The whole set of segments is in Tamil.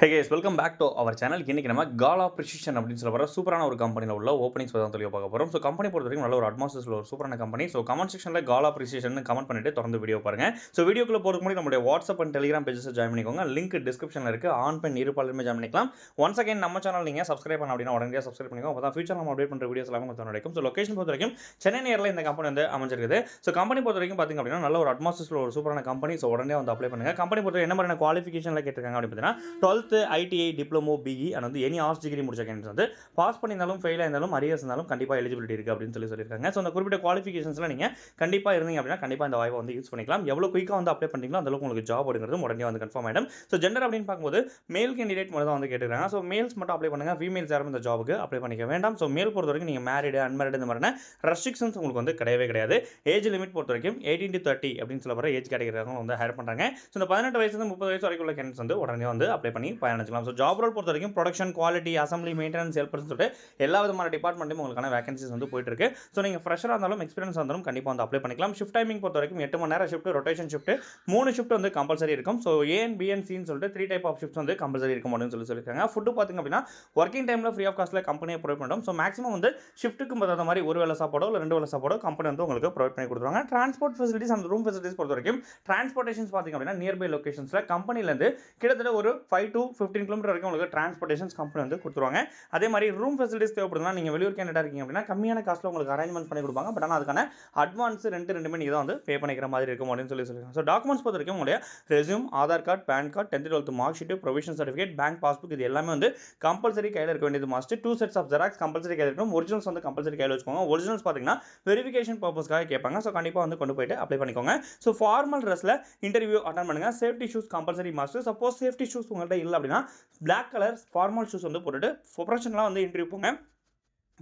Hey guys, welcome back to our channel. இன்றைக்கி நம்ம காலா ப்ரிசிஷன் அப்படின்னு சொல்ல போகிற சூப்பரான ஒரு கம்பெனியில் உள்ள ஓப்பனிங்ஸ் தான் தெளிவாக பார்க்க போகிறோம். ஸோ கம்பெனி பொறுத்த வரைக்கும் நல்ல ஒரு அட்மாஸ்டர்ஸில் ஒரு சூப்பரான கம்பெனி. ஸோ கமெண்ட் செக்ஷனில் காலா ப்ரிசிஷன் கமெண்ட் பண்ணிட்டு தொடர்ந்து வீடியோ பாருங்கள். ஸோ வீடியோக்குள்ள போகிறதுக்கு முன்னாடி நம்மளுடைய வாட்ஸ்அப் அண்ட் டெலிகிராம் பேஜஸை ஜாயின் பண்ணிக்கோங்க. லிங்க் டிஸ்கிரிப்ஷனில் இருக்குது. ஆன் பெண் இருப்பாலுமே ஜாயின் பண்ணிக்கலாம். ஒன்ஸ் அகைன் நம்ம சேனல் நீங்கள் சப்ஸ்கிரைப் பண்ண அப்படின்னா உடனே சப்ஸ்கிரைப் பண்ணிக்கோங்க. அப்போ தான் ஃபியூச்சர் நம்ம அப்டேட் பண்ணுற வீடியோஸ் எல்லாமே உங்களுக்கு கிடைக்கும். ஸோ லொகேஷன் பொறுத்த வரைக்கும் சென்னை நேரில் இந்த கம்பெனி வந்து அமைஞ்சிருக்குது. ஸோ கம்பெனி பொறுத்த வரைக்கும் பார்த்திங்க அப்படின்னா நல்ல ஒரு அட்மாஸ்டர்ஸில் ஒரு சூப்பரான கம்பெனி. ஸோ உடனே வந்து அப்ளை பண்ணுங்கள். கம்பெனி பொறுத்த என்ன மாதிரியான குவாலிஃபிகேஷனில் கேட்டிருக்காங்க அப்படின்னு பார்த்தீங்கன்னா 12th ITI diploma BE and வந்து எனி ஆர்ட்ஸ் டிகிரி முடிச்ச கேண்டிடேட்ஸ் வந்து பாஸ் பண்ணியிருந்தாலும் ஃபெயிலாக இருந்தாலும் அரியர்ஸ் இருந்தாலும் கண்டிப்பாக எலிஜிபிலிட்டி இருக்குது அப்படின்னு சொல்லியிருக்காங்க. ஸோ அந்த குறிப்பிட்ட குவாலிஃபிகேஷன்ஸில் நீங்கள் கண்டிப்பாக இருந்தீங்க அப்படின்னா கண்டிப்பாக இந்த வாய்ப்பை வந்து யூஸ் பண்ணிக்கலாம். எவ்வளோ குயிக்காக வந்து அப்ளை பண்ணிங்களோ அந்தளவுக்கு உங்களுக்கு ஜாப் அப்படிங்கிறது உடனே வந்து கன்ஃபார்ம் ஆகிடும். ஸோ ஜெண்டர் அப்படின்னு பார்க்கும்போது மேல் கேண்டிடேட் மட்டும் தான் வந்து கேட்டுருக்காங்க. ஸோ மேல்ஸ் மட்டும் அப்ளை பண்ணுங்கள். ஃபீமேல்ஸ் யாரும் இந்த ஜாபுக்கு அப்ளை பண்ணிக்க வேண்டாம். ஸோ மேல் பொறுத்த வரைக்கும் நீங்கள் மேரிடு அன்மேரிடு இந்த மாதிரியான ரெஸ்ட்ரிக்ஷன்ஸ் உங்களுக்கு வந்து கிடையவே கிடையாது. ஏஜ் லிமிட் பொறுத்த வரைக்கும் 18 to 30 அப்படின்னு சொல்ல வர ஏஜ் கேட்டகரி வந்து ஹையர் பண்ணுறாங்க. ஸோ இந்த 18 வயசுலேருந்து 30 வயசு வரைக்கும் உள்ள கேண்டிடேட்ஸ் வந்து உடனே வந்து அப்ளை பண்ணி பயணிச்சிக்கலாம். ஸோ ஜாப் ரோல் பொறுத்த வரைக்கும் production, quality, assembly, maintenance, helpers சொல்லிட்டு எல்லா விதமான டிபார்ட்மெண்ட்டும் உங்களுக்கான வேகன்சிஸ் வந்து போயிட்டு இருக்கு. ஸோ நீங்கள் ஃப்ரெஷராக இருந்தாலும் எக்ஸ்பீரியன்ஸ் இருந்தாலும் கண்டிப்பாக வந்து அப்ளை பண்ணிக்கலாம். ஷிஃப்ட் டைமிங் பொறுத்த வரைக்கும் 8 மணி நேரம் ஷிஃப்ட், ரொட்டேஷன் ஷிஃப்ட் 3 ஷிஃப்ட் வந்து கம்பல்சரி இருக்கும். So A and B and C சொல்லிட்டு 3 டைப் ஆஃப் ஷிஃப்ட்ஸ் வந்து கம்பல்சரி இருக்கும் அப்படின்னு சொல்லியிருக்காங்க. ஃபுட்டு பார்த்திங்க அப்படின்னா ஒர்க்கிங் டைமில் ஃப்ரீ ஆஃப் காஸ்ட்டில் கம்பெனியை ப்ரொவைட் பண்ணுறோம். ஸோ மேக்ஸிமம் வந்து ஷிஃப்ட்டுக்கு தகுந்த மாதிரி ஒரு வேலை சாப்பாடோ இல்லை 2 வேலை சாப்பாடோ கம்பெனி வந்து உங்களுக்கு ப்ரொவைட் பண்ணி கொடுத்துருவாங்க. Transport facilities and room facilities பொறுத்த வரைக்கும் டிரான்ஸ்போர்ட்டேஷன்ஸ் பார்த்திங்க அப்படின்னா நியர்பை லொகேஷன்ஸில் கம்பெனிலேருந்து கிட்டத்தட்ட ஒரு 5 to 15 கிலோமீட்டர் வரைக்கும் உங்களுக்கு டிரான்ஸ்போர்ட்டேஷன்ஸ் கம்பெனி வந்து கொடுத்துருவாங்க. அதே மாதிரி ரூம் ஃபெசிலிட்டிஸ் தேவைப்படுதுனா நீங்கள் வெளியூர் கேண்டிடேட் இருக்கீங்க அப்படின்னா கம்மியான காஸ்ட்டில் உங்களுக்கு அரேஞ்ச்மெண்ட் பண்ணி கொடுப்பாங்க. பட் ஆனால் அதுக்கான அட்வான்ஸ் ரெண்டுமே நீங்கள் தான் வந்து பே பண்ணிக்கிற மாதிரி இருக்கும் அப்படின்னு சொல்லியிருக்காங்க. ஸோ டாக்குமெண்ட்ஸ் பொறுத்த வரைக்கும் உங்களுடைய resume, Aadhaar card, PAN card, 10th 12th mark sheet, provision certificate, bank passbook இது எல்லாமே வந்து கம்பல்சரி கையில் இருக்க வேண்டியது must. 2 sets of Xerox compulsory கையில் இருக்கும். ஒரிஜினல்ஸ் வந்து கம்பல்சரி கையில் வச்சுக்கோங்க. ஒரிஜினல்ஸ் பார்த்தீங்கன்னா வெரிஃபிகேஷன் பர்பஸ்க்காக கேட்பாங்க. ஸோ கண்டிப்பாக வந்து கொண்டு போயிட்டு அப்ளை பண்ணிக்கோங்க. ஸோ ஃபார்மல் ட்ரெஸ்ஸில் இன்டர்வியூ அட்டன் பண்ணுங்கள். Safety shoes compulsory must. Suppose safety shoes உங்கள்கிட்ட இல்லை அப்படின்னா பிளாக் கலர் ஃபார்மல் ஷூஸ் வந்து போட்டுட்டு ப்ரொஃபஷனலாக வந்து இன்டர்வியூ போங்க.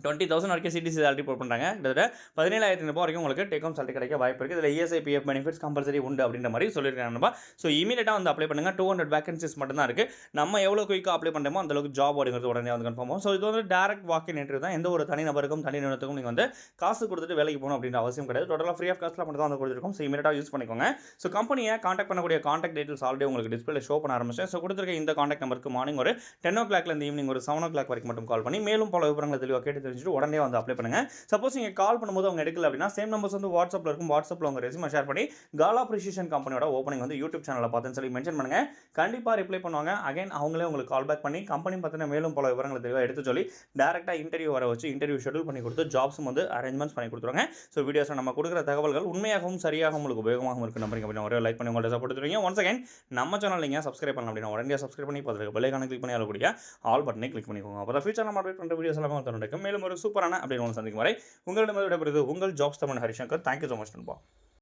20,000 வரைக்கும் சிடிசி சேலரி போட் பண்ணுறாங்க. கிட்டத்தட்ட 17,000 வரைக்கும் உங்களுக்கு டேக் ஹோம் சேலரி கிடைக்க வாய்ப்பு இருக்குது. இதில் ESI PF பெனிஃபிட்ஸ் கம்பல்சரி உண்டு அப்படின்ற மாதிரி சொல்லியிருக்காங்க. ஸோ இமீடியட்டாக வந்து அப்ளை பண்ணுங்கள். 200 வேகன்சிஸ் மட்டும் தான் இருக்குது. நம்ம எவ்வளோ குயிக்காக அப்ளை பண்ணுறோமோ அந்தளவுக்கு ஜாப் அப்படிங்கிறது உடனே வந்து கன்ஃபார்ம் ஆகும். ஸோ இது வந்து டேரக்ட் வாக்கின் இன்டர்வியூ தான். எந்த ஒரு தனி நபருக்கும் தனி நிறுவனத்துக்கும் நீங்கள் வந்து காசு கொடுத்துட்டு வேலைக்கு போகணும் அப்படின்ற அவசியம் கிடையாது. டோட்டலாக ஃப்ரீ ஆஃப் காஸ்ட்டில் மட்டும் தான் வந்து கொடுத்துருக்கோம். ஸோ இமீடியட்டாக யூஸ் பண்ணிக்கோங்க. ஸோ கம்பெனியை காண்டாக்ட் பண்ணக்கூடிய காண்டாக்ட் டீட்டெயில்ஸ் ஆல்ரெடி உங்களுக்கு டிஸ்பிளே ஷோ பண்ண ஆரம்பிச்சேன். ஸோ கொடுத்துருக்க இந்த காண்டாக்ட் நம்பருக்கு மார்னிங் ஒரு 10 o'clock ஈவினிங் ஒரு 7 o'clock வரைக்கும் மட்டும் கால் பண்ணி மேலும் பல விவரங்களை தெளிவாக கேட்டு தெரிஞ்சுட்டு உடனே வந்து அப்ளை பண்ணுங்க. சப்போஸ் நீங்க கால் பண்ணும்போது அவங்க எடுக்கல அப்படின்னா சேம் நம்பர்ஸ் வந்து வாட்ஸ்அப்ல இருக்கும். வாட்ஸ்அப்ல உங்க ரெஸ்யூமை ஷேர் பண்ணி காலா ப்ரிசிஷன் கம்பெனியோட ஓப்பனிங் வந்து யூடியூப் சேனல்ல பார்த்தேன்னு சொல்லி மென்ஷன் பண்ணுங்க. கண்டிப்பா ரிப்ளை பண்ணுவாங்க. அகைன் அவங்களே உங்களுக்கு கால் பேக் பண்ணி கம்பெனி பத்தின மேலும் பல விவரங்களை தெளிவாக எடுத்து சொல்லி டைரக்டா இன்டர்வியூ வர வச்சு இன்டர்வியூ ஷெட்யூல் பண்ணி கொடுத்து ஜாப்ஸும் வந்து அரேஞ்ச்மெண்ட்ஸ் பண்ணி கொடுத்துருவாங்க. ஸோ வீடியோஸ்ல நம்ம கொடுக்குற தகவல்கள் உண்மையாகவும் சரியாகவும் உங்களுக்கு உபயோகமாகவும் இருக்கு நம்புறீங்க அப்படின்னா ஒரே லைக் பண்ணி உங்களோட சப்போர்ட் தருவீங்க. ஒன்ஸ் அகைன் நம்ம சேனல் நீங்க சப்ஸ்கிரைப் பண்ணலாம் அப்படின்னா உடனே சப்ஸ்கிரைப் பண்ணி பார்த்துருக்க பெல் ஐகானை கிளிக் பண்ணி அழக்கூடிய ஆல் பட்டனை கிளிக் பண்ணிக்கோங்க. அப்போ ஃபியூச்சர் நம்ம அப்டேட் பண்ணுற வீடியோஸ் எல்லாமே வந்து நடக்கும். மேலும் ஒரு சூப்பரான அப்படின்னு சந்திக்கும் வரை உங்களிடமிருந்து விடைபெறுவது உங்கள் jobs Tamil Harishankar. Thank you so much நண்பா.